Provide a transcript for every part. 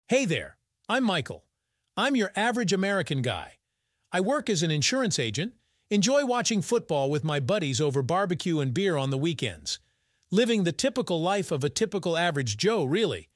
Hey there, I'm Michael. I'm your average American guy. I work as an insurance agent, enjoy watching football with my buddies over barbecue and beer on the weekends. Living the typical life of a typical average Joe, really.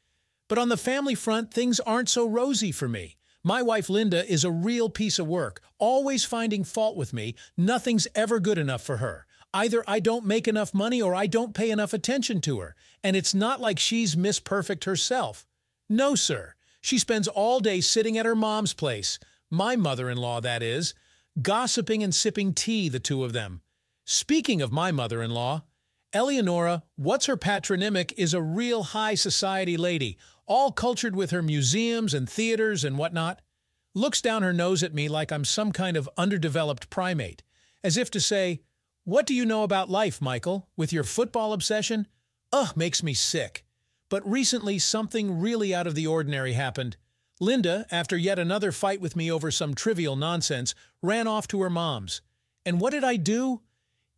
But on the family front, things aren't so rosy for me. My wife Linda is a real piece of work, always finding fault with me. Nothing's ever good enough for her. Either I don't make enough money or I don't pay enough attention to her. And it's not like she's Miss Perfect herself. No, sir. She spends all day sitting at her mom's place, my mother-in-law, that is, gossiping and sipping tea, the two of them. Speaking of my mother-in-law, Eleonora, what's her patronymic, is a real high society lady, all cultured with her museums and theaters and whatnot. Looks down her nose at me like I'm some kind of underdeveloped primate, as if to say, "What do you know about life, Michael, with your football obsession?" Ugh, makes me sick. But recently, something really out of the ordinary happened. Linda, after yet another fight with me over some trivial nonsense, ran off to her mom's. And what did I do?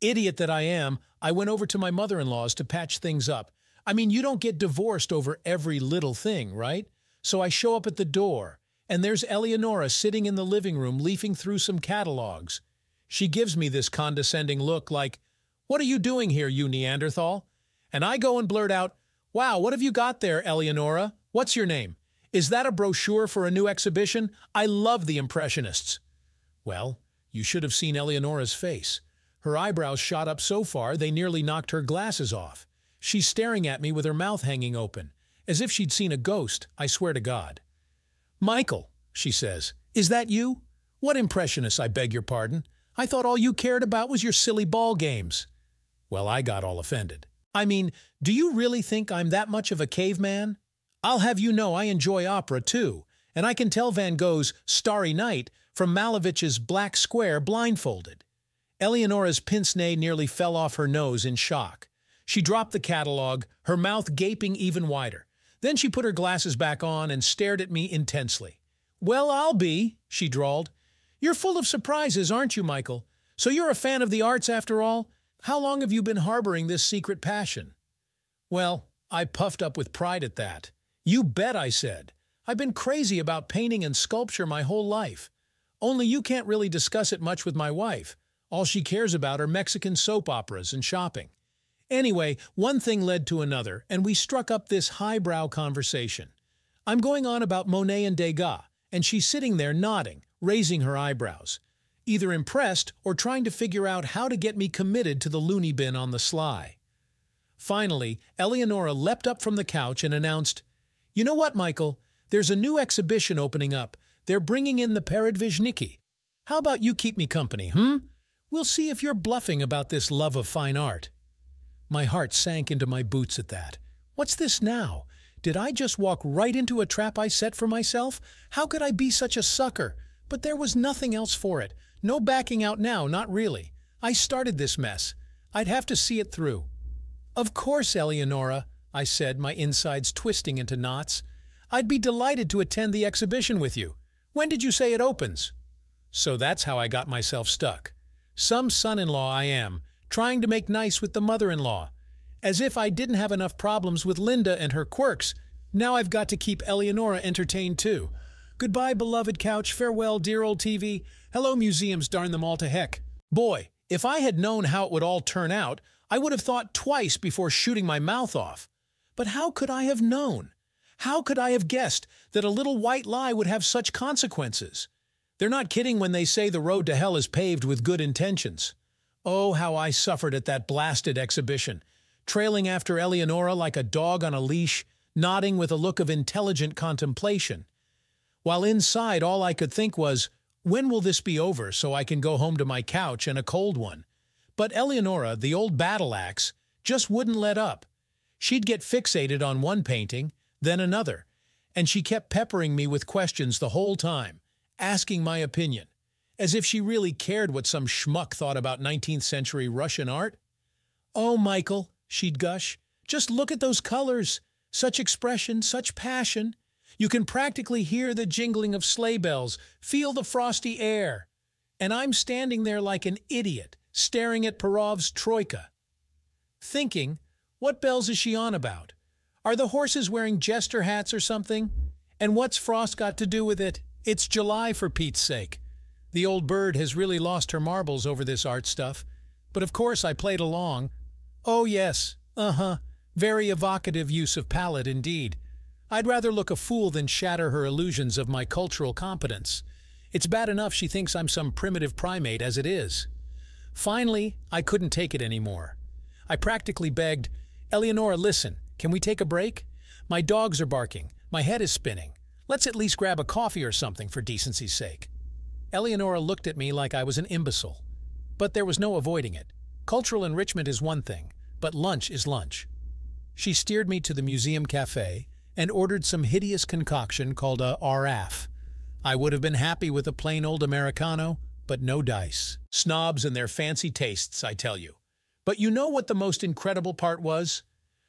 Idiot that I am, I went over to my mother-in-law's to patch things up. I mean, you don't get divorced over every little thing, right? So I show up at the door, and there's Eleonora sitting in the living room leafing through some catalogs. She gives me this condescending look like, "What are you doing here, you Neanderthal?" And I go and blurt out, "Wow, what have you got there, Eleonora? What's your name? Is that a brochure for a new exhibition? I love the Impressionists." Well, you should have seen Eleonora's face. Her eyebrows shot up so far they nearly knocked her glasses off. She's staring at me with her mouth hanging open, as if she'd seen a ghost, I swear to God. "Michael," she says, "is that you? What Impressionists, I beg your pardon? I thought all you cared about was your silly ball games." Well, I got all offended. I mean, do you really think I'm that much of a caveman? I'll have you know I enjoy opera, too, and I can tell Van Gogh's Starry Night from Malevich's Black Square blindfolded. Eleonora's pince-nez nearly fell off her nose in shock. She dropped the catalog, her mouth gaping even wider. Then she put her glasses back on and stared at me intensely. "Well, I'll be," she drawled. "You're full of surprises, aren't you, Michael? So you're a fan of the arts after all? How long have you been harboring this secret passion?" Well, I puffed up with pride at that. "You bet," I said. "I've been crazy about painting and sculpture my whole life. Only you can't really discuss it much with my wife. All she cares about are Mexican soap operas and shopping." Anyway, one thing led to another, and we struck up this highbrow conversation. I'm going on about Monet and Degas, and she's sitting there nodding, raising her eyebrows, either impressed or trying to figure out how to get me committed to the loony bin on the sly. Finally, Eleonora leapt up from the couch and announced, "You know what, Michael? There's a new exhibition opening up. They're bringing in the Peredvizhniki. How about you keep me company, We'll see if you're bluffing about this love of fine art." My heart sank into my boots at that. What's this now? Did I just walk right into a trap I set for myself? How could I be such a sucker? But there was nothing else for it. No backing out now, not really. I started this mess. I'd have to see it through. "Of course, Eleonora," I said, my insides twisting into knots. "I'd be delighted to attend the exhibition with you. When did you say it opens?" So that's how I got myself stuck. Some son-in-law I am, trying to make nice with the mother-in-law. As if I didn't have enough problems with Linda and her quirks, now I've got to keep Eleonora entertained too. Goodbye, beloved couch. Farewell, dear old TV. Hello, museums, darn them all to heck. Boy, if I had known how it would all turn out, I would have thought twice before shooting my mouth off. But how could I have known? How could I have guessed that a little white lie would have such consequences? They're not kidding when they say the road to hell is paved with good intentions. Oh, how I suffered at that blasted exhibition, trailing after Eleonora like a dog on a leash, nodding with a look of intelligent contemplation. While inside all I could think was, when will this be over so I can go home to my couch and a cold one? But Eleonora, the old battle axe, just wouldn't let up. She'd get fixated on one painting, then another, and she kept peppering me with questions the whole time, asking my opinion, as if she really cared what some schmuck thought about 19th century Russian art. "Oh, Michael," she'd gush, "just look at those colors. Such expression, such passion. You can practically hear the jingling of sleigh bells, feel the frosty air." And I'm standing there like an idiot, staring at Perov's Troika, thinking, what bells is she on about? Are the horses wearing jester hats or something? And what's Frost got to do with it? It's July, for Pete's sake. The old bird has really lost her marbles over this art stuff. But of course I played along. Oh yes, very evocative use of palette indeed. I'd rather look a fool than shatter her illusions of my cultural competence. It's bad enough she thinks I'm some primitive primate as it is. Finally, I couldn't take it anymore. I practically begged, "Eleonora, listen, can we take a break? My dogs are barking, my head is spinning. Let's at least grab a coffee or something for decency's sake." Eleonora looked at me like I was an imbecile. But there was no avoiding it. Cultural enrichment is one thing, but lunch is lunch. She steered me to the museum cafe and ordered some hideous concoction called a RAF. I would have been happy with a plain old Americano, but no dice. Snobs and their fancy tastes, I tell you. But you know what the most incredible part was?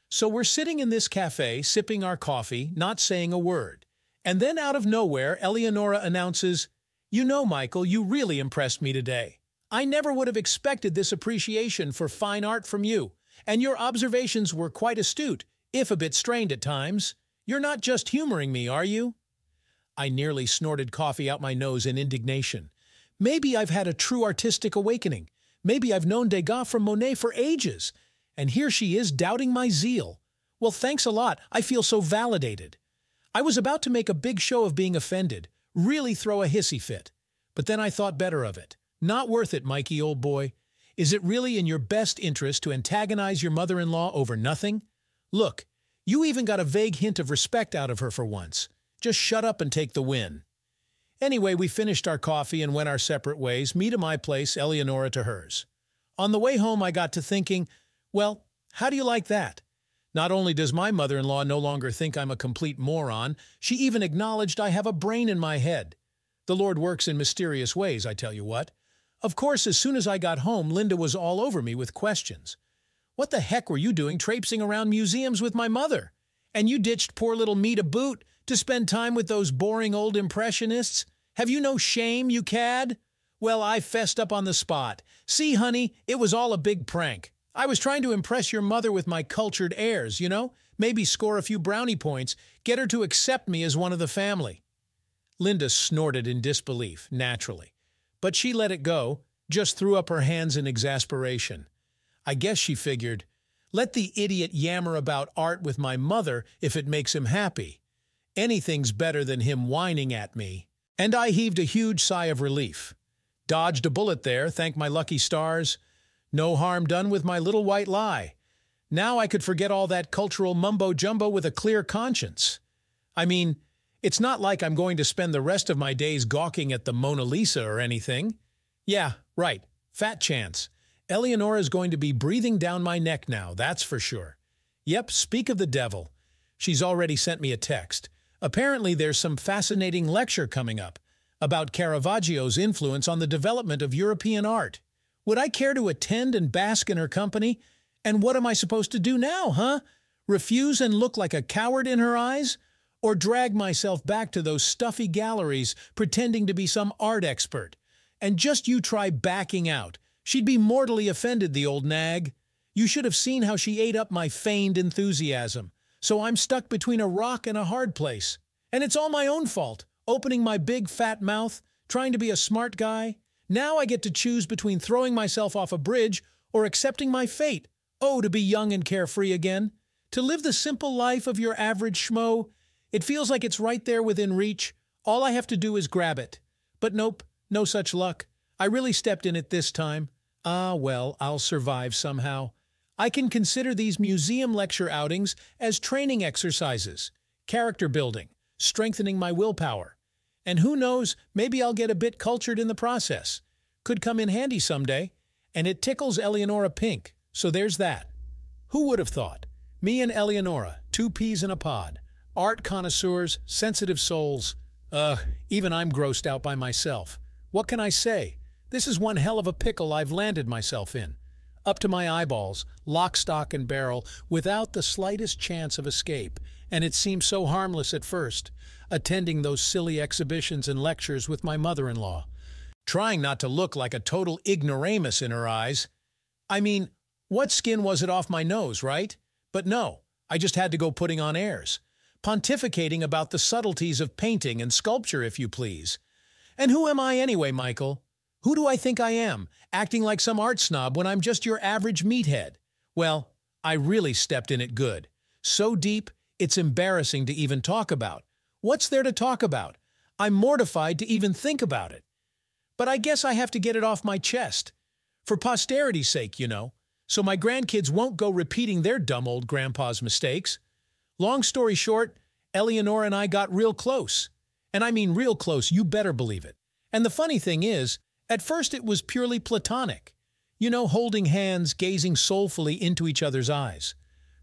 So we're sitting in this cafe, sipping our coffee, not saying a word. And then out of nowhere, Eleonora announces, "You know, Michael, you really impressed me today. I never would have expected this appreciation for fine art from you, and your observations were quite astute, if a bit strained at times. You're not just humoring me, are you?" I nearly snorted coffee out my nose in indignation. Maybe I've had a true artistic awakening. Maybe I've known Degas from Monet for ages. And here she is doubting my zeal. Well, thanks a lot. I feel so validated. I was about to make a big show of being offended, really throw a hissy fit. But then I thought better of it. Not worth it, Mikey, old boy. Is it really in your best interest to antagonize your mother-in-law over nothing? Look, you even got a vague hint of respect out of her for once. Just shut up and take the win. Anyway, we finished our coffee and went our separate ways, me to my place, Eleonora to hers. On the way home, I got to thinking, well, how do you like that? Not only does my mother-in-law no longer think I'm a complete moron, she even acknowledged I have a brain in my head. The Lord works in mysterious ways, I tell you what. Of course, as soon as I got home, Linda was all over me with questions. What the heck were you doing traipsing around museums with my mother? And you ditched poor little me to boot to spend time with those boring old impressionists? Have you no shame, you cad? Well, I fessed up on the spot. See, honey, it was all a big prank. I was trying to impress your mother with my cultured airs, you know? Maybe score a few brownie points, get her to accept me as one of the family. Linda snorted in disbelief, naturally. But she let it go, just threw up her hands in exasperation. I guess she figured, let the idiot yammer about art with my mother if it makes him happy. Anything's better than him whining at me. And I heaved a huge sigh of relief. Dodged a bullet there, thank my lucky stars. No harm done with my little white lie. Now I could forget all that cultural mumbo-jumbo with a clear conscience. I mean, it's not like I'm going to spend the rest of my days gawking at the Mona Lisa or anything. Yeah, right, fat chance. Eleonora's going to be breathing down my neck now, that's for sure. Yep, speak of the devil. She's already sent me a text. Apparently there's some fascinating lecture coming up about Caravaggio's influence on the development of European art. Would I care to attend and bask in her company? And what am I supposed to do now, huh? Refuse and look like a coward in her eyes? Or drag myself back to those stuffy galleries pretending to be some art expert? And just you try backing out. She'd be mortally offended, the old nag. You should have seen how she ate up my feigned enthusiasm. So I'm stuck between a rock and a hard place. And it's all my own fault, opening my big fat mouth, trying to be a smart guy. Now I get to choose between throwing myself off a bridge or accepting my fate. Oh, to be young and carefree again. To live the simple life of your average schmo. It feels like it's right there within reach. All I have to do is grab it. But nope, no such luck. I really stepped in it this time. Ah, well, I'll survive somehow. I can consider these museum lecture outings as training exercises, character building, strengthening my willpower. And who knows, maybe I'll get a bit cultured in the process. Could come in handy someday. And it tickles Eleonora pink, so there's that. Who would have thought? Me and Eleonora, two peas in a pod. Art connoisseurs, sensitive souls. Even I'm grossed out by myself. What can I say? This is one hell of a pickle I've landed myself in. Up to my eyeballs, lock, stock, and barrel, without the slightest chance of escape, and it seemed so harmless at first, attending those silly exhibitions and lectures with my mother-in-law, trying not to look like a total ignoramus in her eyes. I mean, what skin was it off my nose, right? But no, I just had to go putting on airs. pontificating about the subtleties of painting and sculpture, if you please. And who am I anyway, Michael? Who do I think I am, acting like some art snob when I'm just your average meathead? Well, I really stepped in it good. So deep, it's embarrassing to even talk about. What's there to talk about? I'm mortified to even think about it. But I guess I have to get it off my chest. For posterity's sake, you know, so my grandkids won't go repeating their dumb old grandpa's mistakes. Long story short, Eleonora and I got real close. And I mean real close, you better believe it. And the funny thing is, at first it was purely platonic. You know, holding hands, gazing soulfully into each other's eyes.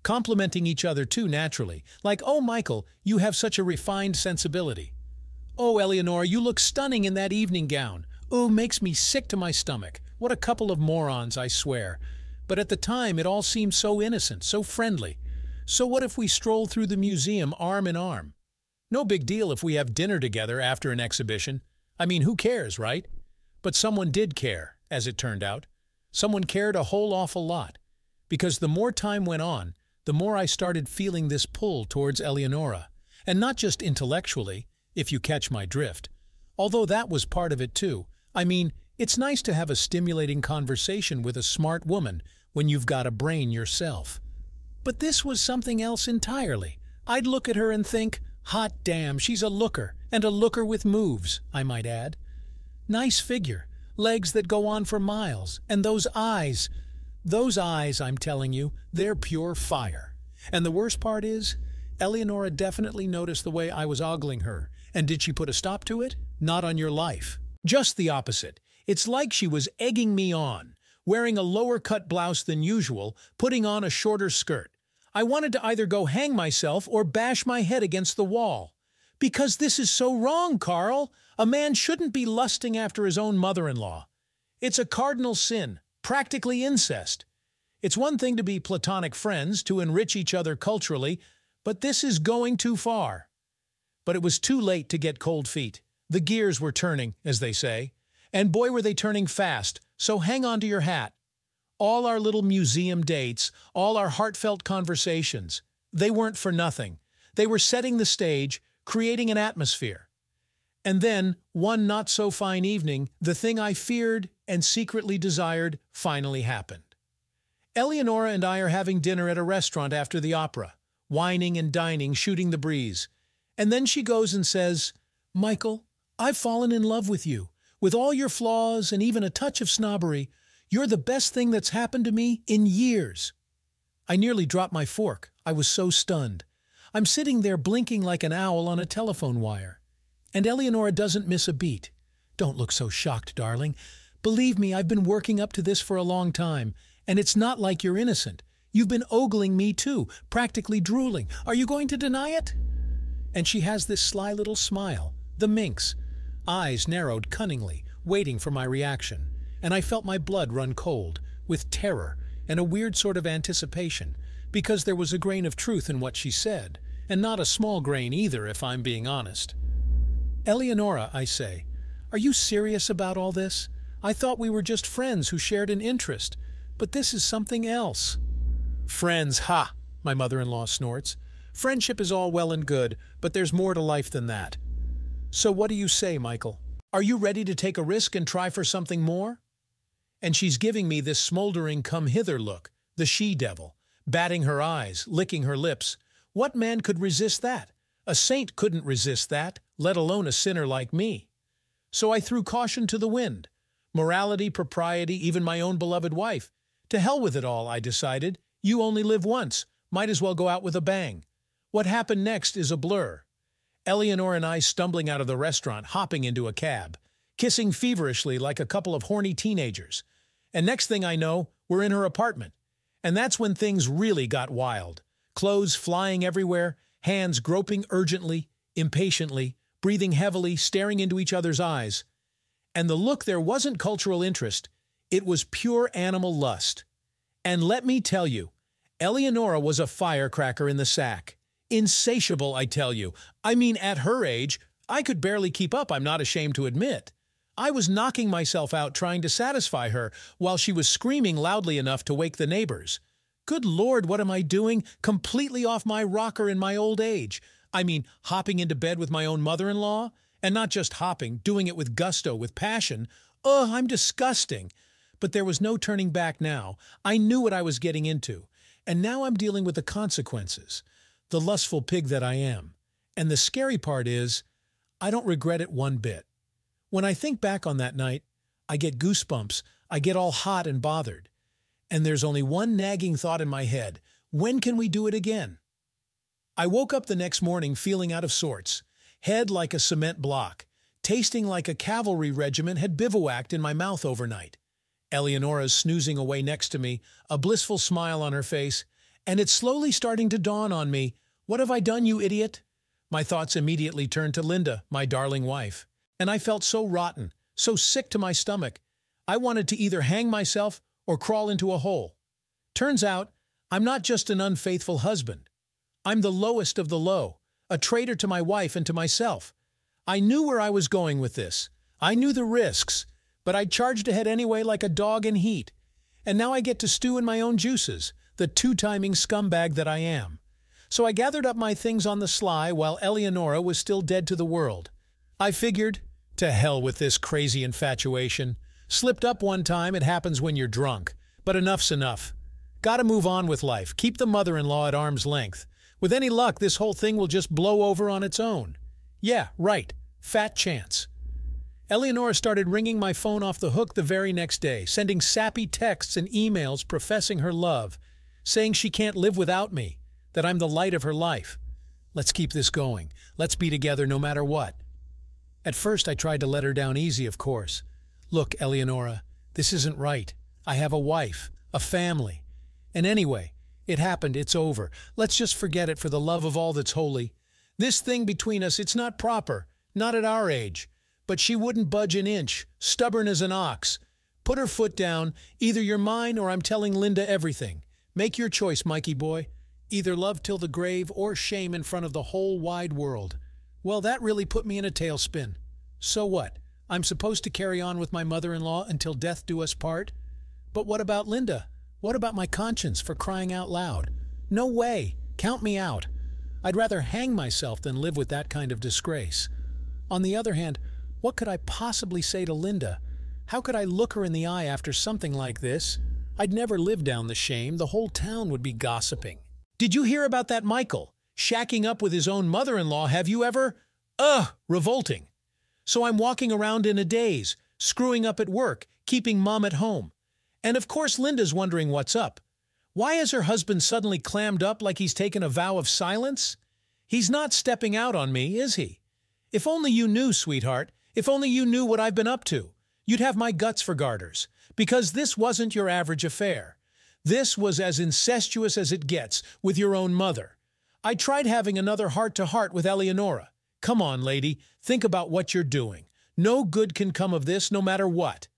Complimenting each other too, naturally. Like, oh, Michael, you have such a refined sensibility. Oh, Eleonora, you look stunning in that evening gown. Oh, makes me sick to my stomach. What a couple of morons, I swear. But at the time, it all seemed so innocent, so friendly. So what if we stroll through the museum arm in arm? No big deal if we have dinner together after an exhibition. I mean, who cares, right? But someone did care, as it turned out. Someone cared a whole awful lot. Because the more time went on, the more I started feeling this pull towards Eleonora. And not just intellectually, if you catch my drift. Although that was part of it too. I mean, it's nice to have a stimulating conversation with a smart woman when you've got a brain yourself. But this was something else entirely. I'd look at her and think, hot damn, she's a looker, and a looker with moves, I might add. Nice figure, legs that go on for miles, and those eyes, I'm telling you, they're pure fire. And the worst part is, Eleonora definitely noticed the way I was ogling her, and did she put a stop to it? Not on your life. Just the opposite. It's like she was egging me on, wearing a lower-cut blouse than usual, putting on a shorter skirt. I wanted to either go hang myself or bash my head against the wall. Because this is so wrong, Carl. A man shouldn't be lusting after his own mother-in-law. It's a cardinal sin, practically incest. It's one thing to be platonic friends, to enrich each other culturally, but this is going too far. But it was too late to get cold feet. The gears were turning, as they say. And boy, were they turning fast, so hang on to your hat. All our little museum dates, all our heartfelt conversations, they weren't for nothing. They were setting the stage, creating an atmosphere. And then, one not-so-fine evening, the thing I feared and secretly desired finally happened. Eleonora and I are having dinner at a restaurant after the opera, wining and dining, shooting the breeze. And then she goes and says, "Michael, I've fallen in love with you. With all your flaws and even a touch of snobbery, you're the best thing that's happened to me in years." I nearly dropped my fork. I was so stunned. I'm sitting there blinking like an owl on a telephone wire. And Eleonora doesn't miss a beat. Don't look so shocked, darling. Believe me, I've been working up to this for a long time, and it's not like you're innocent. You've been ogling me too, practically drooling. Are you going to deny it? And she has this sly little smile, the minx, eyes narrowed cunningly, waiting for my reaction. And I felt my blood run cold, with terror and a weird sort of anticipation, because there was a grain of truth in what she said, and not a small grain either, if I'm being honest. "Eleonora," I say, "are you serious about all this? I thought we were just friends who shared an interest, but this is something else." "Friends, ha!" my mother-in-law snorts. "Friendship is all well and good, but there's more to life than that. So what do you say, Michael? Are you ready to take a risk and try for something more?" And she's giving me this smoldering come-hither look, the she-devil, batting her eyes, licking her lips. What man could resist that? A saint couldn't resist that, let alone a sinner like me. So I threw caution to the wind. Morality, propriety, even my own beloved wife. To hell with it all, I decided. You only live once. Might as well go out with a bang. What happened next is a blur. Eleonora and I stumbling out of the restaurant, hopping into a cab, kissing feverishly like a couple of horny teenagers. And next thing I know, we're in her apartment. And that's when things really got wild. Clothes flying everywhere, hands groping urgently, impatiently, breathing heavily, staring into each other's eyes. And the look there wasn't cultural interest, it was pure animal lust. And let me tell you, Eleonora was a firecracker in the sack. Insatiable, I tell you. I mean, at her age, I could barely keep up, I'm not ashamed to admit. I was knocking myself out trying to satisfy her while she was screaming loudly enough to wake the neighbors. Good Lord, what am I doing? Completely off my rocker in my old age. I mean, hopping into bed with my own mother-in-law? And not just hopping, doing it with gusto, with passion. Ugh, I'm disgusting. But there was no turning back now. I knew what I was getting into. And now I'm dealing with the consequences. The lustful pig that I am. And the scary part is, I don't regret it one bit. When I think back on that night, I get goosebumps. I get all hot and bothered. And there's only one nagging thought in my head. When can we do it again? I woke up the next morning feeling out of sorts. Head like a cement block. Tasting like a cavalry regiment had bivouacked in my mouth overnight. Eleonora's snoozing away next to me, a blissful smile on her face, and it's slowly starting to dawn on me. What have I done, you idiot? My thoughts immediately turned to Linda, my darling wife. And I felt so rotten, so sick to my stomach. I wanted to either hang myself or crawl into a hole. Turns out, I'm not just an unfaithful husband. I'm the lowest of the low, a traitor to my wife and to myself. I knew where I was going with this. I knew the risks, but I charged ahead anyway like a dog in heat. And now I get to stew in my own juices, the two-timing scumbag that I am. So I gathered up my things on the sly while Eleonora was still dead to the world. I figured, to hell with this crazy infatuation. Slipped up one time, it happens when you're drunk. But enough's enough. Gotta move on with life, keep the mother-in-law at arm's length. With any luck, this whole thing will just blow over on its own. Yeah, right. Fat chance. Eleonora started ringing my phone off the hook the very next day, sending sappy texts and emails professing her love, saying she can't live without me, that I'm the light of her life. Let's keep this going. Let's be together no matter what. At first, I tried to let her down easy, of course. Look, Eleonora, this isn't right. I have a wife, a family. And anyway, it happened, it's over. Let's just forget it for the love of all that's holy. This thing between us, it's not proper, not at our age. But she wouldn't budge an inch, stubborn as an ox. Put her foot down. Either you're mine or I'm telling Linda everything. Make your choice, Mikey boy. Either love till the grave or shame in front of the whole wide world. Well, that really put me in a tailspin. So what? I'm supposed to carry on with my mother-in-law until death do us part? But what about Linda? What about my conscience, for crying out loud? No way. Count me out. I'd rather hang myself than live with that kind of disgrace. On the other hand, what could I possibly say to Linda? How could I look her in the eye after something like this? I'd never live down the shame. The whole town would be gossiping. Did you hear about that Michael? Shacking up with his own mother-in-law, have you ever? Revolting. So I'm walking around in a daze, screwing up at work, keeping Mom at home. And of course Linda's wondering what's up. Why has her husband suddenly clammed up like he's taken a vow of silence? He's not stepping out on me, is he? If only you knew, sweetheart. If only you knew what I've been up to. You'd have my guts for garters. Because this wasn't your average affair. This was as incestuous as it gets with your own mother. I tried having another heart-to-heart with Eleonora. Come on, lady, think about what you're doing. No good can come of this, no matter what.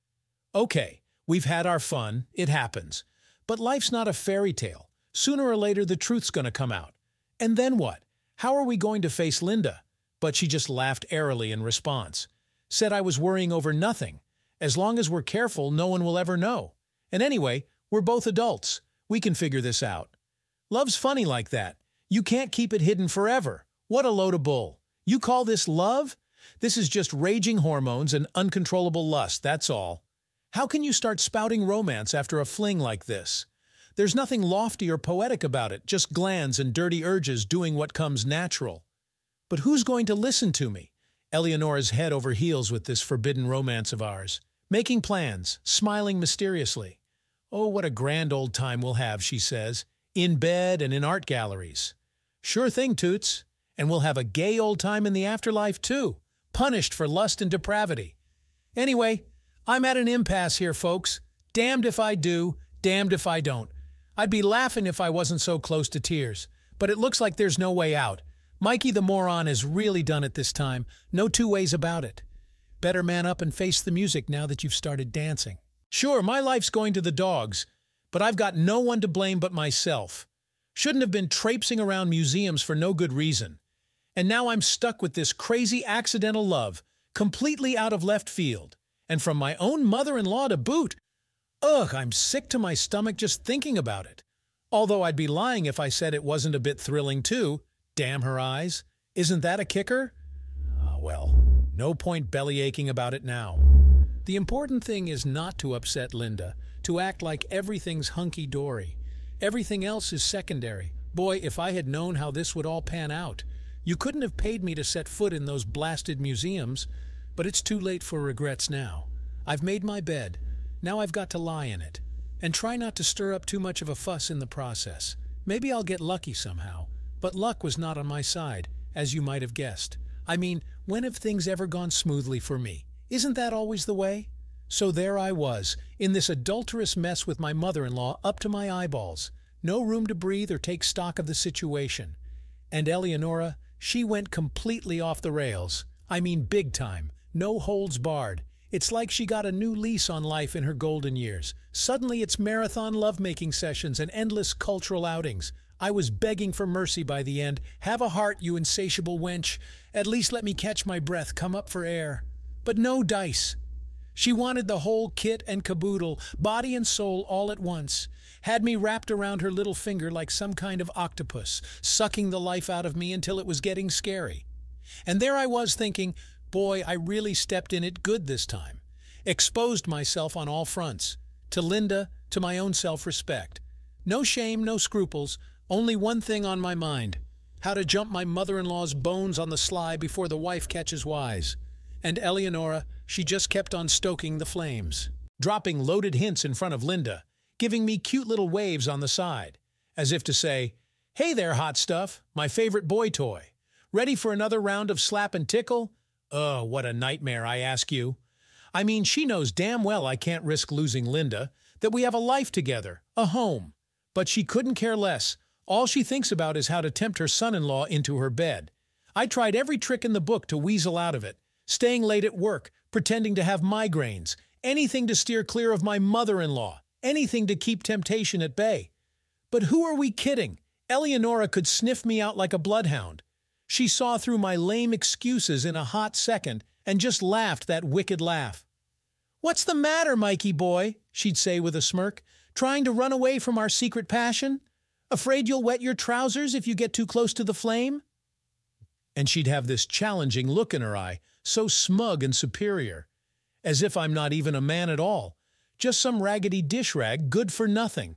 Okay, we've had our fun. It happens. But life's not a fairy tale. Sooner or later, the truth's going to come out. And then what? How are we going to face Linda? But she just laughed airily in response. Said I was worrying over nothing. As long as we're careful, no one will ever know. And anyway, we're both adults. We can figure this out. Love's funny like that. You can't keep it hidden forever. What a load of bull. You call this love? This is just raging hormones and uncontrollable lust, that's all. How can you start spouting romance after a fling like this? There's nothing lofty or poetic about it, just glands and dirty urges doing what comes natural. But who's going to listen to me? Eleonora's head over heels with this forbidden romance of ours. Making plans, smiling mysteriously. Oh, what a grand old time we'll have, she says, in bed and in art galleries. Sure thing, Toots. And we'll have a gay old time in the afterlife, too, punished for lust and depravity. Anyway, I'm at an impasse here, folks. Damned if I do, damned if I don't. I'd be laughing if I wasn't so close to tears, but it looks like there's no way out. Mikey the moron has really done it this time. No two ways about it. Better man up and face the music now that you've started dancing. Sure, my life's going to the dogs, but I've got no one to blame but myself. Shouldn't have been traipsing around museums for no good reason. And now I'm stuck with this crazy accidental love, completely out of left field. And from my own mother-in-law to boot. Ugh, I'm sick to my stomach just thinking about it. Although I'd be lying if I said it wasn't a bit thrilling too. Damn her eyes. Isn't that a kicker? Well, no point bellyaching about it now. The important thing is not to upset Linda, to act like everything's hunky-dory. Everything else is secondary. Boy, if I had known how this would all pan out. You couldn't have paid me to set foot in those blasted museums, but it's too late for regrets now. I've made my bed. Now I've got to lie in it. And try not to stir up too much of a fuss in the process. Maybe I'll get lucky somehow. But luck was not on my side, as you might have guessed. I mean, when have things ever gone smoothly for me? Isn't that always the way? So there I was, in this adulterous mess with my mother-in-law up to my eyeballs. No room to breathe or take stock of the situation. And Eleonora, she went completely off the rails. I mean big time. No holds barred. It's like she got a new lease on life in her golden years. Suddenly it's marathon lovemaking sessions and endless cultural outings. I was begging for mercy by the end. Have a heart, you insatiable wench. At least let me catch my breath, come up for air. But no dice. She wanted the whole kit and caboodle, body and soul all at once. Had me wrapped around her little finger like some kind of octopus, sucking the life out of me until it was getting scary. And there I was thinking, boy, I really stepped in it good this time. Exposed myself on all fronts. To Linda, to my own self-respect. No shame, no scruples, only one thing on my mind. How to jump my mother-in-law's bones on the sly before the wife catches wise. And Eleonora, she just kept on stoking the flames. Dropping loaded hints in front of Linda, giving me cute little waves on the side. As if to say, hey there, hot stuff, my favorite boy toy. Ready for another round of slap and tickle? Oh, what a nightmare, I ask you. I mean, she knows damn well I can't risk losing Linda, that we have a life together, a home. But she couldn't care less. All she thinks about is how to tempt her son-in-law into her bed. I tried every trick in the book to weasel out of it. Staying late at work, pretending to have migraines, anything to steer clear of my mother-in-law, anything to keep temptation at bay. But who are we kidding? Eleonora could sniff me out like a bloodhound. She saw through my lame excuses in a hot second and just laughed that wicked laugh. "What's the matter, Mikey boy?" she'd say with a smirk. "Trying to run away from our secret passion? Afraid you'll wet your trousers if you get too close to the flame?" And she'd have this challenging look in her eye, so smug and superior, as if I'm not even a man at all, just some raggedy dish rag good for nothing.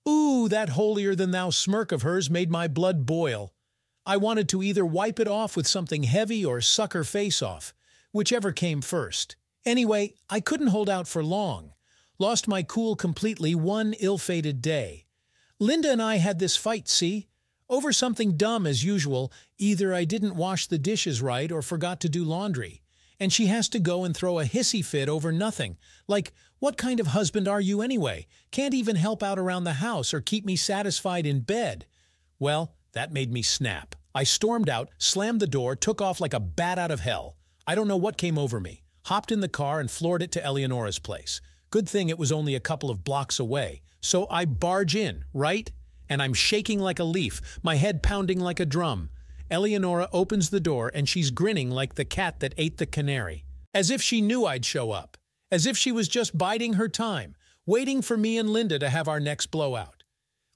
Ooh, that holier-than-thou smirk of hers made my blood boil. I wanted to either wipe it off with something heavy or suck her face off, whichever came first. Anyway, I couldn't hold out for long. Lost my cool completely one ill-fated day. Linda and I had this fight, see? Over something dumb as usual. Either I didn't wash the dishes right or forgot to do laundry. And she has to go and throw a hissy fit over nothing. Like, what kind of husband are you anyway? Can't even help out around the house or keep me satisfied in bed. Well, that made me snap. I stormed out, slammed the door, took off like a bat out of hell. I don't know what came over me. Hopped in the car and floored it to Eleonora's place. Good thing it was only a couple of blocks away. So I barge in, right? And I'm shaking like a leaf, my head pounding like a drum. Eleonora opens the door and she's grinning like the cat that ate the canary. As if she knew I'd show up. As if she was just biding her time, waiting for me and Linda to have our next blowout.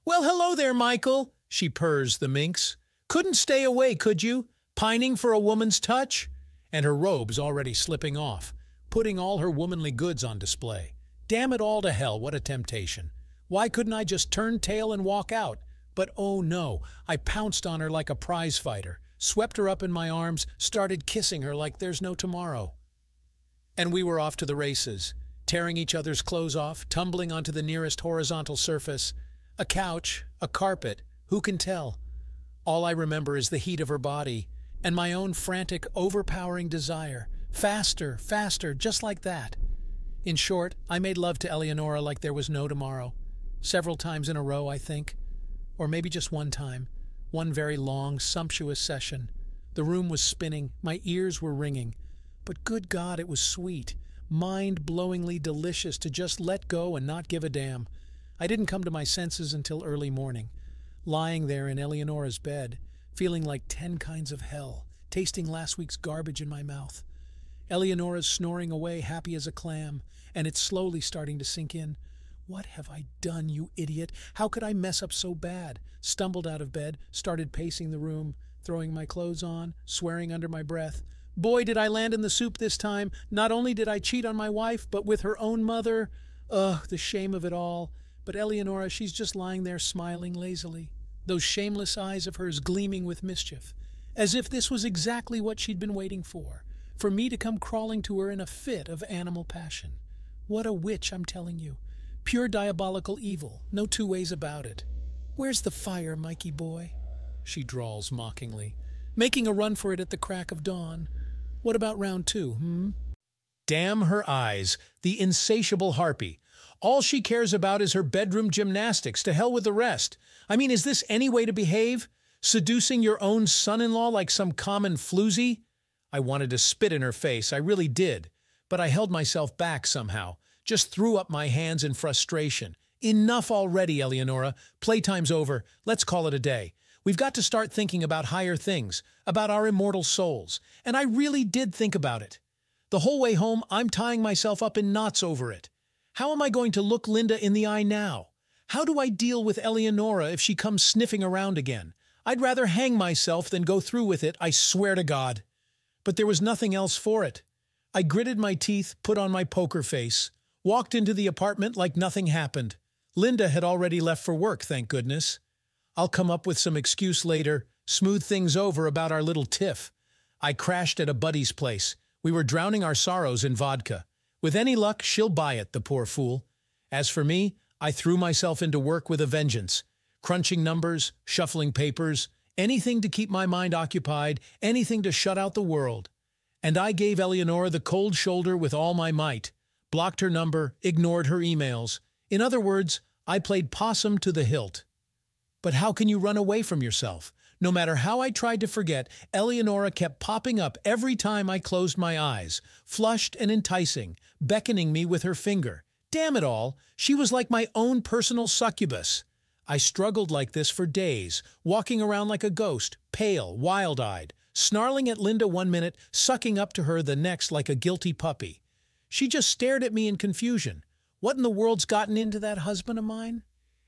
"Well, hello there, Michael," she purrs, the minx. "Couldn't stay away, could you? Pining for a woman's touch?" And her robe's already slipping off, putting all her womanly goods on display. Damn it all to hell, what a temptation. Why couldn't I just turn tail and walk out? But oh no, I pounced on her like a prize fighter, swept her up in my arms, started kissing her like there's no tomorrow. And we were off to the races, tearing each other's clothes off, tumbling onto the nearest horizontal surface. A couch, a carpet, who can tell? All I remember is the heat of her body, and my own frantic, overpowering desire. Faster, faster, just like that. In short, I made love to Eleonora like there was no tomorrow. Several times in a row, I think. Or maybe just one time. One very long, sumptuous session. The room was spinning, my ears were ringing. But good God, it was sweet, mind-blowingly delicious to just let go and not give a damn. I didn't come to my senses until early morning, lying there in Eleonora's bed, feeling like 10 kinds of hell, tasting last week's garbage in my mouth. Eleonora's snoring away happy as a clam, and it's slowly starting to sink in. What have I done, you idiot? How could I mess up so bad? Stumbled out of bed, started pacing the room, throwing my clothes on, swearing under my breath. Boy, did I land in the soup this time. Not only did I cheat on my wife, but with her own mother. Ugh, the shame of it all. But Eleonora, she's just lying there smiling lazily, those shameless eyes of hers gleaming with mischief, as if this was exactly what she'd been waiting for me to come crawling to her in a fit of animal passion. What a witch, I'm telling you. Pure diabolical evil, no two ways about it. Where's the fire, Mikey boy? She drawls mockingly, making a run for it at the crack of dawn. What about round two, Damn her eyes, the insatiable harpy. All she cares about is her bedroom gymnastics. To hell with the rest. I mean, is this any way to behave? Seducing your own son-in-law like some common floozy? I wanted to spit in her face, I really did. But I held myself back somehow. Just threw up my hands in frustration. Enough already, Eleonora. Playtime's over. Let's call it a day. We've got to start thinking about higher things, about our immortal souls. And I really did think about it. The whole way home, I'm tying myself up in knots over it. How am I going to look Linda in the eye now? How do I deal with Eleonora if she comes sniffing around again? I'd rather hang myself than go through with it, I swear to God. But there was nothing else for it. I gritted my teeth, put on my poker face, walked into the apartment like nothing happened. Linda had already left for work, thank goodness. I'll come up with some excuse later, smooth things over about our little tiff. I crashed at a buddy's place. We were drowning our sorrows in vodka. With any luck, she'll buy it, the poor fool. As for me, I threw myself into work with a vengeance. Crunching numbers, shuffling papers, anything to keep my mind occupied, anything to shut out the world. And I gave Eleonora the cold shoulder with all my might. Blocked her number, ignored her emails. In other words, I played possum to the hilt. But how can you run away from yourself? No matter how I tried to forget, Eleonora kept popping up every time I closed my eyes, flushed and enticing, beckoning me with her finger. Damn it all, she was like my own personal succubus. I struggled like this for days, walking around like a ghost, pale, wild-eyed, snarling at Linda one minute, sucking up to her the next like a guilty puppy. She just stared at me in confusion. What in the world's gotten into that husband of mine?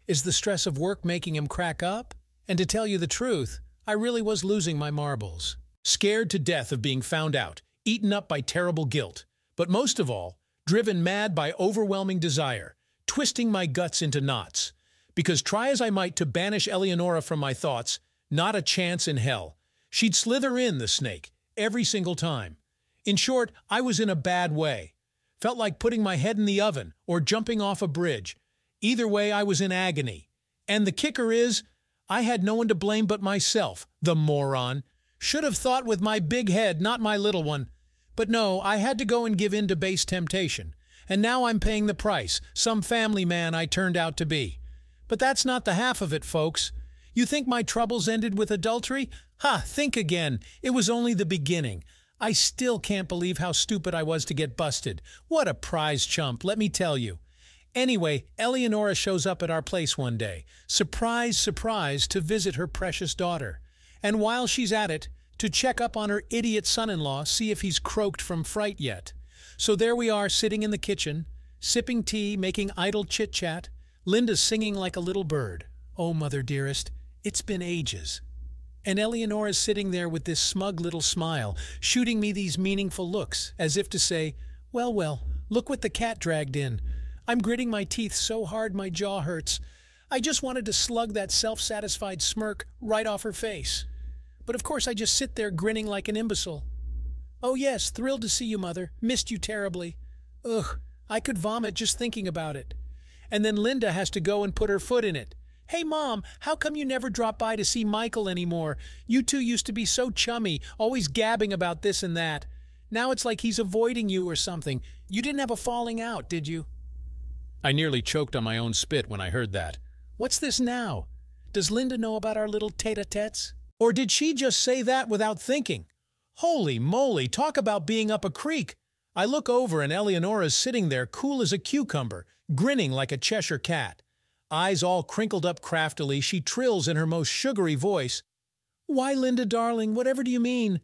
Is the stress of work making him crack up? And to tell you the truth, I really was losing my marbles. Scared to death of being found out, eaten up by terrible guilt. But most of all, driven mad by overwhelming desire, twisting my guts into knots. Because try as I might to banish Eleonora from my thoughts, not a chance in hell. She'd slither in, the snake, every single time. In short, I was in a bad way. Felt like putting my head in the oven or jumping off a bridge. Either way, I was in agony. And the kicker is, I had no one to blame but myself, the moron. Should have thought with my big head, not my little one. But no, I had to go and give in to base temptation. And now I'm paying the price, some family man I turned out to be. But that's not the half of it, folks. You think my troubles ended with adultery? Ha, think again. It was only the beginning. I still can't believe how stupid I was to get busted. What a prize chump, let me tell you. Anyway, Eleonora shows up at our place one day. Surprise, surprise, to visit her precious daughter. And while she's at it, to check up on her idiot son-in-law, see if he's croaked from fright yet. So there we are sitting in the kitchen, sipping tea, making idle chit-chat. Linda's singing like a little bird. Oh, mother dearest, it's been ages. And Eleonora's sitting there with this smug little smile, shooting me these meaningful looks, as if to say, well, well, look what the cat dragged in. I'm gritting my teeth so hard my jaw hurts. I just wanted to slug that self-satisfied smirk right off her face. But of course I just sit there grinning like an imbecile. Oh yes, thrilled to see you, Mother. Missed you terribly. Ugh, I could vomit just thinking about it. And then Linda has to go and put her foot in it. Hey, Mom, how come you never drop by to see Michael anymore? You two used to be so chummy, always gabbing about this and that. Now it's like he's avoiding you or something. You didn't have a falling out, did you? I nearly choked on my own spit when I heard that. What's this now? Does Linda know about our little tete-a-tetes? Or did she just say that without thinking? Holy moly, talk about being up a creek. I look over and Eleonora's sitting there cool as a cucumber, grinning like a Cheshire cat. Eyes all crinkled up craftily, she trills in her most sugary voice. Why, Linda, darling, whatever do you mean?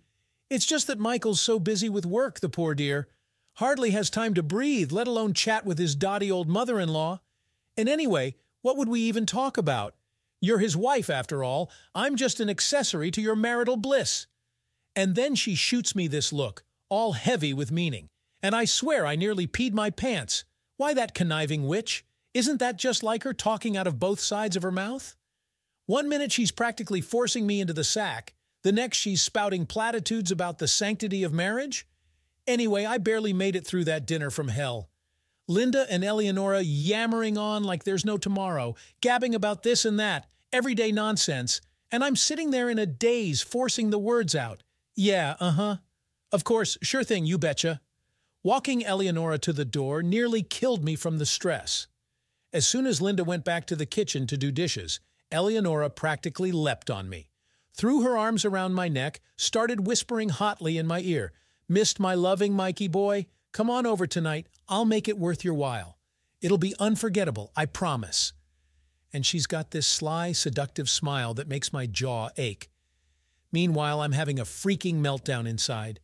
It's just that Michael's so busy with work, the poor dear. Hardly has time to breathe, let alone chat with his dotty old mother-in-law. And anyway, what would we even talk about? You're his wife, after all. I'm just an accessory to your marital bliss. And then she shoots me this look, all heavy with meaning. And I swear I nearly peed my pants. Why, that conniving witch? Isn't that just like her, talking out of both sides of her mouth? One minute she's practically forcing me into the sack. The next she's spouting platitudes about the sanctity of marriage. Anyway, I barely made it through that dinner from hell. Linda and Eleonora yammering on like there's no tomorrow, gabbing about this and that, everyday nonsense, and I'm sitting there in a daze forcing the words out. Yeah, Of course, sure thing, you betcha. Walking Eleonora to the door nearly killed me from the stress. As soon as Linda went back to the kitchen to do dishes, Eleonora practically leapt on me. Threw her arms around my neck, started whispering hotly in my ear, "Missed my loving Mikey boy? Come on over tonight. I'll make it worth your while. It'll be unforgettable, I promise." And she's got this sly, seductive smile that makes my jaw ache. Meanwhile, I'm having a freaking meltdown inside.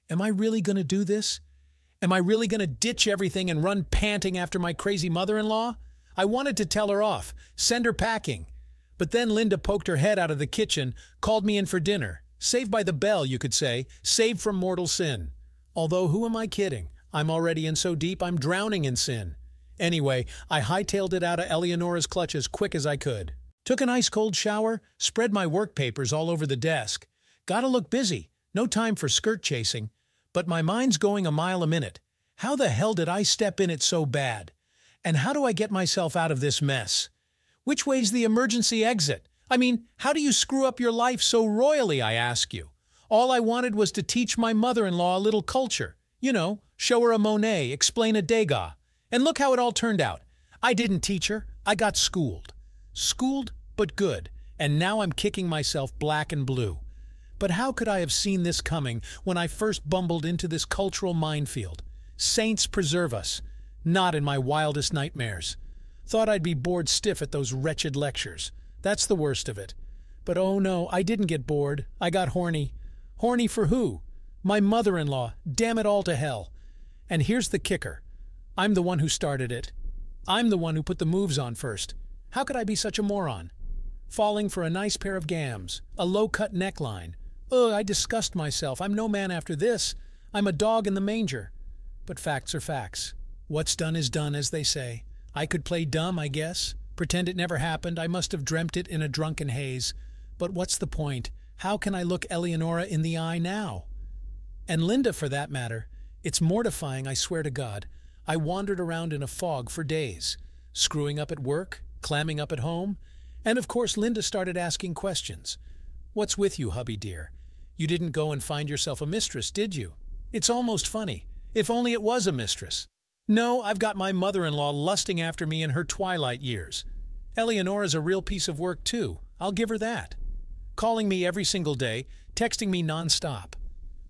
Am I really going to do this? Am I really going to ditch everything and run panting after my crazy mother-in-law? I wanted to tell her off, send her packing. But then Linda poked her head out of the kitchen, called me in for dinner. Saved by the bell, you could say. Saved from mortal sin. Although, who am I kidding? I'm already in so deep I'm drowning in sin. Anyway, I hightailed it out of Eleonora's clutch as quick as I could. Took an ice-cold shower, spread my work papers all over the desk. Gotta look busy, no time for skirt chasing. But my mind's going a mile a minute. How the hell did I step in it so bad? And how do I get myself out of this mess? Which way's the emergency exit? I mean, how do you screw up your life so royally, I ask you? All I wanted was to teach my mother-in-law a little culture. You know, show her a Monet, explain a Degas. And look how it all turned out. I didn't teach her, I got schooled. Schooled, but good. And now I'm kicking myself black and blue. But how could I have seen this coming when I first bumbled into this cultural minefield? Saints preserve us. Not in my wildest nightmares. Thought I'd be bored stiff at those wretched lectures. That's the worst of it. But oh no, I didn't get bored. I got horny. Horny for who? My mother-in-law. Damn it all to hell. And here's the kicker. I'm the one who started it. I'm the one who put the moves on first. How could I be such a moron? Falling for a nice pair of gams, a low-cut neckline. Ugh, I disgust myself. I'm no man after this. I'm a dog in the manger. But facts are facts. What's done is done, as they say. I could play dumb, I guess. Pretend it never happened. I must have dreamt it in a drunken haze. But what's the point? How can I look Eleonora in the eye now? And Linda, for that matter. It's mortifying, I swear to God. I wandered around in a fog for days. Screwing up at work, clamming up at home. And of course Linda started asking questions. What's with you, hubby dear? You didn't go and find yourself a mistress, did you? It's almost funny. If only it was a mistress. No, I've got my mother-in-law lusting after me in her twilight years. Eleonora's a real piece of work, too. I'll give her that. Calling me every single day, texting me nonstop.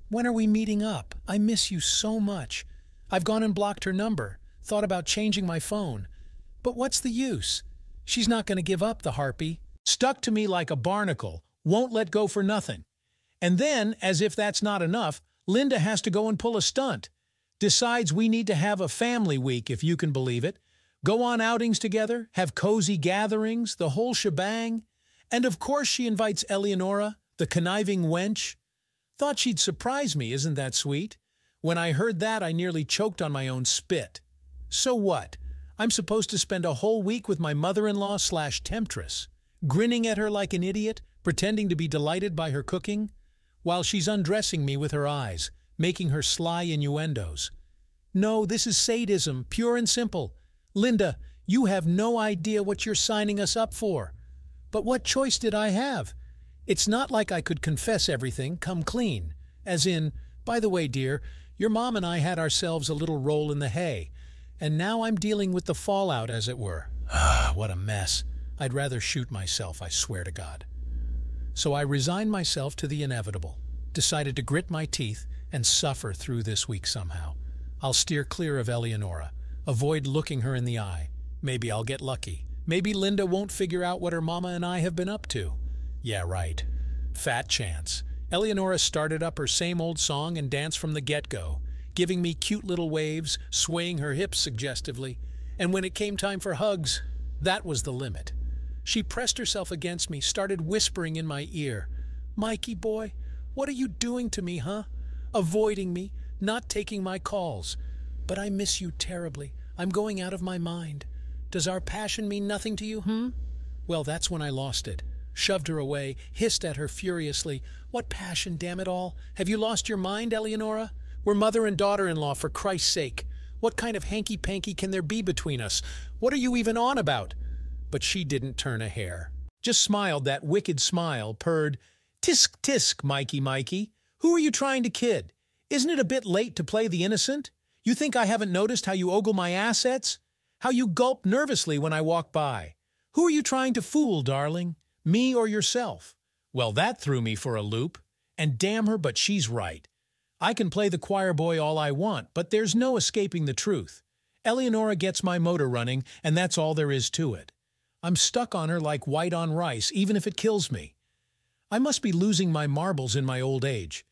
When are we meeting up? I miss you so much. I've gone and blocked her number, thought about changing my phone. But what's the use? She's not going to give up, the harpy. Stuck to me like a barnacle, won't let go for nothing. And then, as if that's not enough, Linda has to go and pull a stunt. Decides we need to have a family week, if you can believe it. Go on outings together, have cozy gatherings, the whole shebang. And of course she invites Eleonora, the conniving wench. Thought she'd surprise me, isn't that sweet? When I heard that, I nearly choked on my own spit. So what? I'm supposed to spend a whole week with my mother-in-law/temptress, grinning at her like an idiot, pretending to be delighted by her cooking, while she's undressing me with her eyes, making her sly innuendos. No, this is sadism, pure and simple. Linda, you have no idea what you're signing us up for. But what choice did I have? It's not like I could confess everything, come clean. As in, by the way, dear, your mom and I had ourselves a little roll in the hay, and now I'm dealing with the fallout, as it were. Ah, what a mess. I'd rather shoot myself, I swear to God. So I resigned myself to the inevitable, decided to grit my teeth and suffer through this week somehow. I'll steer clear of Eleonora, avoid looking her in the eye. Maybe I'll get lucky. Maybe Linda won't figure out what her mama and I have been up to. Yeah, right. Fat chance. Eleonora started up her same old song and dance from the get-go, giving me cute little waves, swaying her hips suggestively. And when it came time for hugs, that was the limit. She pressed herself against me, started whispering in my ear. "Mikey boy, what are you doing to me, huh? Avoiding me, not taking my calls. But I miss you terribly. I'm going out of my mind. Does our passion mean nothing to you, Well, that's when I lost it. Shoved her away, hissed at her furiously. "What passion, damn it all? Have you lost your mind, Eleonora? We're mother and daughter-in-law, for Christ's sake. What kind of hanky-panky can there be between us? What are you even on about?" But she didn't turn a hair. Just smiled that wicked smile, purred, "Tisk, tisk, Mikey, Mikey. Who are you trying to kid? Isn't it a bit late to play the innocent? You think I haven't noticed how you ogle my assets? How you gulp nervously when I walk by? Who are you trying to fool, darling? Me or yourself?" Well, that threw me for a loop. And damn her, but she's right. I can play the choir boy all I want, but there's no escaping the truth. Eleonora gets my motor running, and that's all there is to it. I'm stuck on her like white on rice, even if it kills me. I must be losing my marbles in my old age.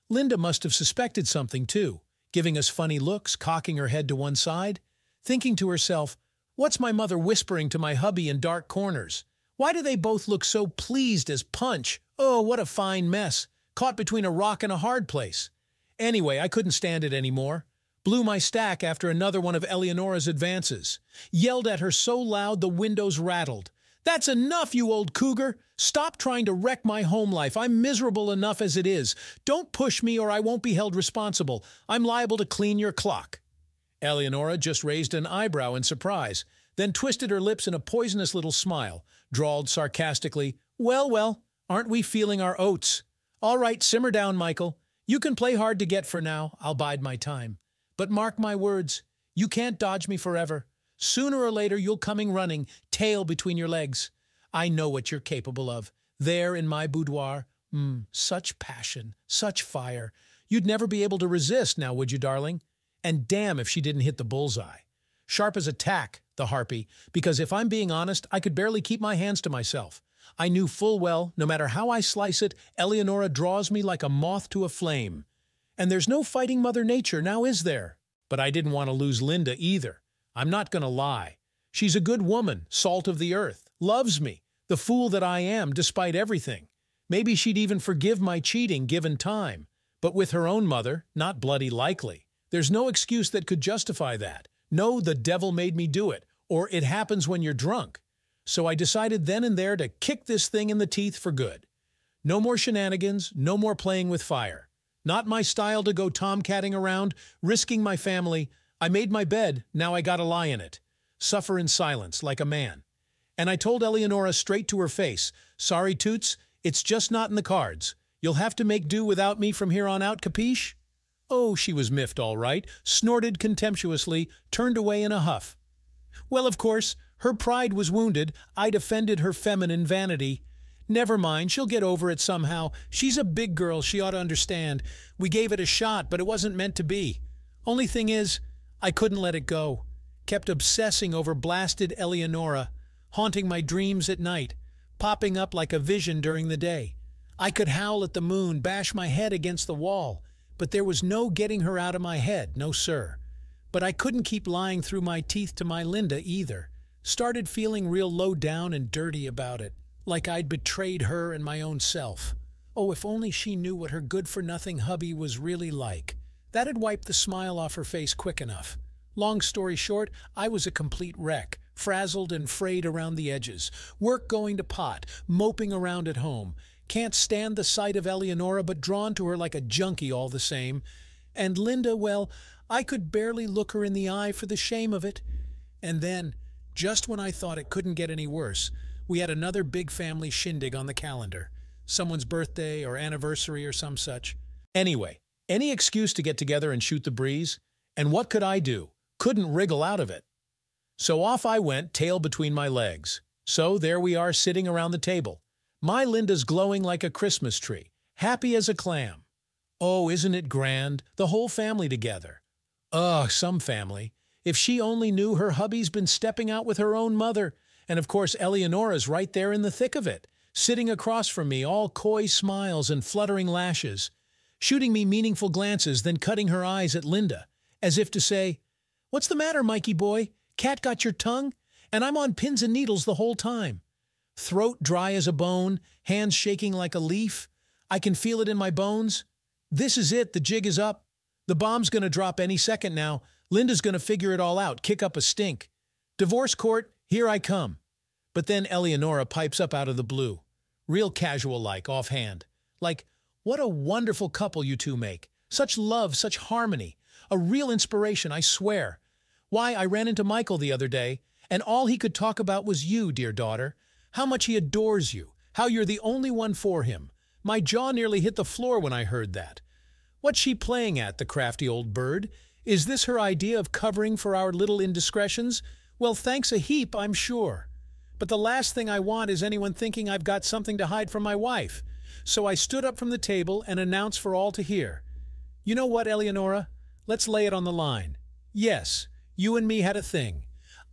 Linda must have suspected something, too, giving us funny looks, cocking her head to one side, thinking to herself, "What's my mother whispering to my hubby in dark corners? Why do they both look so pleased as punch? Oh, what a fine mess, caught between a rock and a hard place." Anyway, I couldn't stand it anymore. Blew my stack after another one of Eleonora's advances. Yelled at her so loud the windows rattled. "That's enough, you old cougar! Stop trying to wreck my home life. I'm miserable enough as it is. Don't push me or I won't be held responsible. I'm liable to clean your clock." Eleonora just raised an eyebrow in surprise, then twisted her lips in a poisonous little smile, drawled sarcastically, "Well, well, aren't we feeling our oats? All right, simmer down, Michael. You can play hard to get for now. I'll bide my time. But mark my words, you can't dodge me forever. Sooner or later you'll coming running, tail between your legs. I know what you're capable of. There in my boudoir, such passion, such fire. You'd never be able to resist now, would you, darling? And damn if she didn't hit the bullseye. Sharp as a tack, the harpy, because if I'm being honest, I could barely keep my hands to myself. I knew full well, no matter how I slice it, Eleonora draws me like a moth to a flame. And there's no fighting Mother Nature, now is there? But I didn't want to lose Linda either. I'm not going to lie. She's a good woman, salt of the earth, loves me, the fool that I am, despite everything. Maybe she'd even forgive my cheating given time. But with her own mother, not bloody likely. There's no excuse that could justify that. No, the devil made me do it, or it happens when you're drunk. So I decided then and there to kick this thing in the teeth for good. No more shenanigans, no more playing with fire. Not my style to go tomcatting around, risking my family. I made my bed, now I gotta lie in it. Suffer in silence, like a man. And I told Eleonora straight to her face, "Sorry, Toots, it's just not in the cards. You'll have to make do without me from here on out, capiche?" Oh, she was miffed all right, snorted contemptuously, turned away in a huff. Well, of course, her pride was wounded. I'd offended her feminine vanity. Never mind, she'll get over it somehow. She's a big girl, she ought to understand. We gave it a shot, but it wasn't meant to be. Only thing is, I couldn't let it go. Kept obsessing over blasted Eleonora, haunting my dreams at night, popping up like a vision during the day. I could howl at the moon, bash my head against the wall, but there was no getting her out of my head, no sir. But I couldn't keep lying through my teeth to my Linda either. Started feeling real low down and dirty about it, like I'd betrayed her and my own self. Oh, if only she knew what her good-for-nothing hubby was really like. That'd wipe the smile off her face quick enough. Long story short, I was a complete wreck, frazzled and frayed around the edges, work going to pot, moping around at home. Can't stand the sight of Eleonora, but drawn to her like a junkie all the same. And Linda, well, I could barely look her in the eye for the shame of it. And then, just when I thought it couldn't get any worse, we had another big family shindig on the calendar. Someone's birthday or anniversary or some such. Anyway, any excuse to get together and shoot the breeze? And what could I do? Couldn't wriggle out of it. So off I went, tail between my legs. So there we are sitting around the table. My Linda's glowing like a Christmas tree, happy as a clam. Oh, isn't it grand? The whole family together. Ugh, some family. If she only knew her hubby's been stepping out with her own mother. And of course Eleonora's right there in the thick of it, sitting across from me, all coy smiles and fluttering lashes, shooting me meaningful glances, then cutting her eyes at Linda, as if to say, "What's the matter, Mikey boy? Cat got your tongue? And I'm on pins and needles the whole time." Throat dry as a bone, hands shaking like a leaf. I can feel it in my bones. This is it, the jig is up. The bomb's gonna drop any second now. Linda's gonna figure it all out, kick up a stink. Divorce court, here I come. But then Eleonora pipes up out of the blue. Real casual-like, offhand. Like, what a wonderful couple you two make. Such love, such harmony. A real inspiration, I swear. Why, I ran into Michael the other day, and all he could talk about was you, dear daughter. How much he adores you. How you're the only one for him. My jaw nearly hit the floor when I heard that. What's she playing at, the crafty old bird? Is this her idea of covering for our little indiscretions? Well, thanks a heap, I'm sure. But the last thing I want is anyone thinking I've got something to hide from my wife. So I stood up from the table and announced for all to hear. You know what, Eleonora? Let's lay it on the line. Yes, you and me had a thing.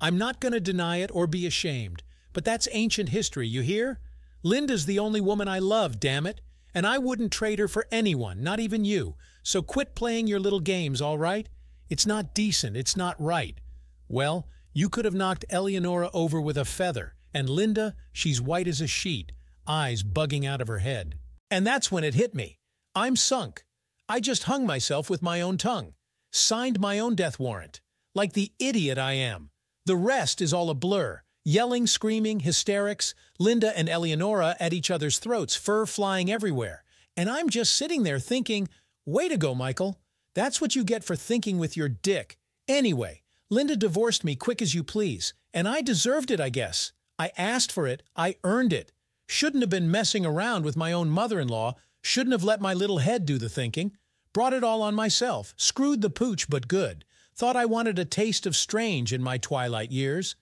I'm not going to deny it or be ashamed, but that's ancient history, you hear? Linda's the only woman I love, damn it, and I wouldn't trade her for anyone, not even you, so quit playing your little games, all right? It's not decent, it's not right. Well, you could have knocked Eleonora over with a feather, and Linda, she's white as a sheet, eyes bugging out of her head. And that's when it hit me. I'm sunk. I just hung myself with my own tongue. Signed my own death warrant. Like the idiot I am. The rest is all a blur. Yelling, screaming, hysterics, Linda and Eleonora at each other's throats, fur flying everywhere. And I'm just sitting there thinking, way to go, Michael. That's what you get for thinking with your dick. Anyway, Linda divorced me quick as you please, and I deserved it, I guess. I asked for it, I earned it. Shouldn't have been messing around with my own mother-in-law, shouldn't have let my little head do the thinking. Brought it all on myself, screwed the pooch but good. Thought I wanted a taste of strange in my twilight years.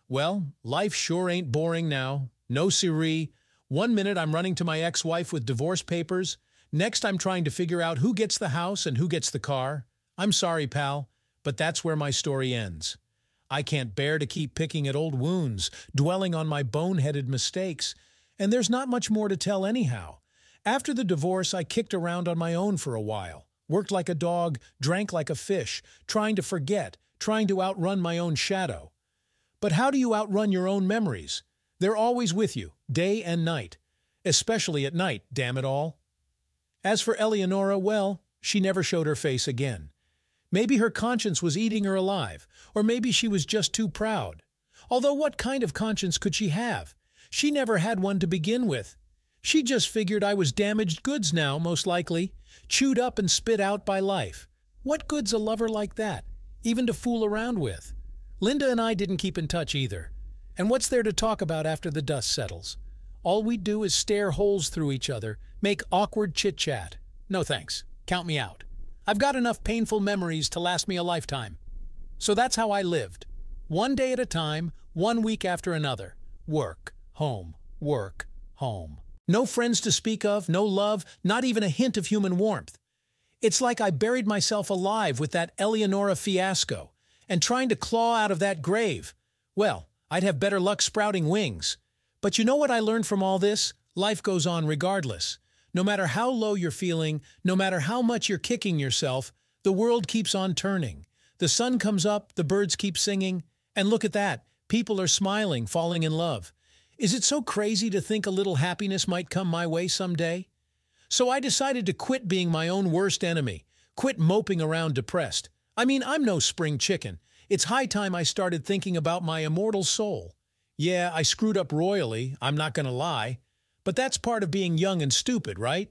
Well, life sure ain't boring now. No siree. 1 minute I'm running to my ex-wife with divorce papers. Next I'm trying to figure out who gets the house and who gets the car. I'm sorry, pal, but that's where my story ends. I can't bear to keep picking at old wounds, dwelling on my boneheaded mistakes, and there's not much more to tell anyhow. After the divorce, I kicked around on my own for a while, worked like a dog, drank like a fish, trying to forget, trying to outrun my own shadow. But how do you outrun your own memories? They're always with you, day and night, especially at night, damn it all. As for Eleonora, well, she never showed her face again. Maybe her conscience was eating her alive, or maybe she was just too proud. Although what kind of conscience could she have? She never had one to begin with. She just figured I was damaged goods now, most likely, chewed up and spit out by life. What good's a lover like that, even to fool around with? Linda and I didn't keep in touch either. And what's there to talk about after the dust settles? All we do is stare holes through each other, make awkward chit-chat. No thanks. Count me out. I've got enough painful memories to last me a lifetime. So that's how I lived. One day at a time, 1 week after another. Work, home, work, home. No friends to speak of, no love, not even a hint of human warmth. It's like I buried myself alive with that Eleonora fiasco, and trying to claw out of that grave. Well, I'd have better luck sprouting wings. But you know what I learned from all this? Life goes on regardless. No matter how low you're feeling, no matter how much you're kicking yourself, the world keeps on turning. The sun comes up, the birds keep singing, and look at that, people are smiling, falling in love. Is it so crazy to think a little happiness might come my way someday? So I decided to quit being my own worst enemy, quit moping around depressed. I mean, I'm no spring chicken. It's high time I started thinking about my immortal soul. Yeah, I screwed up royally, I'm not gonna lie. But that's part of being young and stupid, right?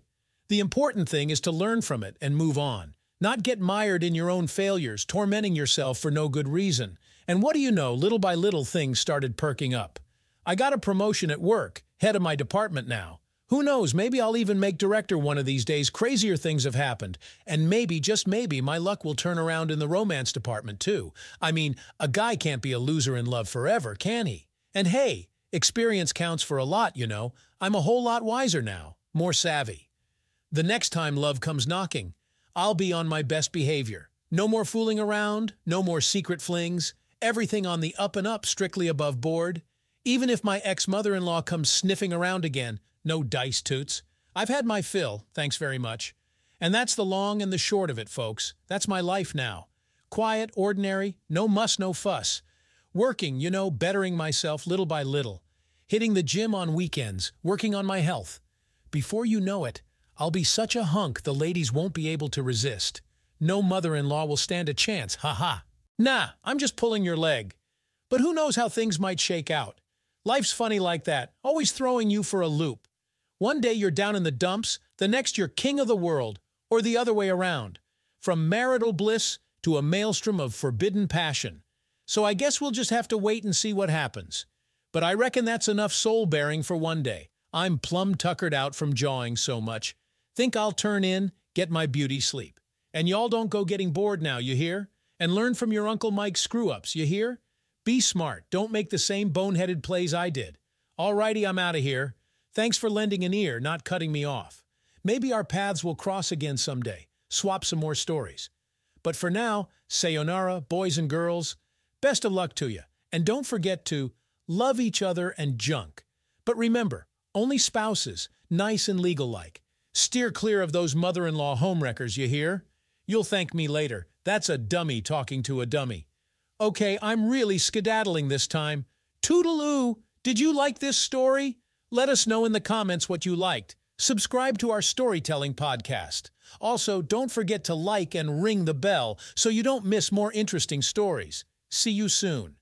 The important thing is to learn from it and move on. Not get mired in your own failures, tormenting yourself for no good reason. And what do you know, little by little things started perking up. I got a promotion at work, head of my department now. Who knows, maybe I'll even make director one of these days. Crazier things have happened. And maybe, just maybe, my luck will turn around in the romance department too. I mean, a guy can't be a loser in love forever, can he? And hey, experience counts for a lot, you know. I'm a whole lot wiser now, more savvy. The next time love comes knocking, I'll be on my best behavior. No more fooling around, no more secret flings, everything on the up and up, strictly above board. Even if my ex-mother-in-law comes sniffing around again, no dice toots. I've had my fill, thanks very much. And that's the long and the short of it, folks. That's my life now. Quiet, ordinary, no muss, no fuss. Working, you know, bettering myself little by little. hitting the gym on weekends, working on my health. Before you know it, I'll be such a hunk the ladies won't be able to resist. No mother-in-law will stand a chance, ha. Nah, I'm just pulling your leg. But who knows how things might shake out. Life's funny like that, always throwing you for a loop. One day you're down in the dumps, the next you're king of the world, or the other way around. From marital bliss to a maelstrom of forbidden passion. So I guess we'll just have to wait and see what happens. But I reckon that's enough soul-bearing for one day. I'm plumb tuckered out from jawing so much. Think I'll turn in, get my beauty sleep. And y'all don't go getting bored now, you hear? And learn from your Uncle Mike's screw-ups, you hear? Be smart, don't make the same boneheaded plays I did. Alrighty, I'm out of here. Thanks for lending an ear, not cutting me off. Maybe our paths will cross again someday, swap some more stories. But for now, sayonara, boys and girls. Best of luck to you. And don't forget to love each other and junk. But remember, only spouses, nice and legal-like. Steer clear of those mother-in-law homewreckers, you hear? You'll thank me later. That's a dummy talking to a dummy. Okay, I'm really skedaddling this time. Toodaloo! Did you like this story? Let us know in the comments what you liked. Subscribe to our storytelling podcast. Also, don't forget to like and ring the bell so you don't miss more interesting stories. See you soon.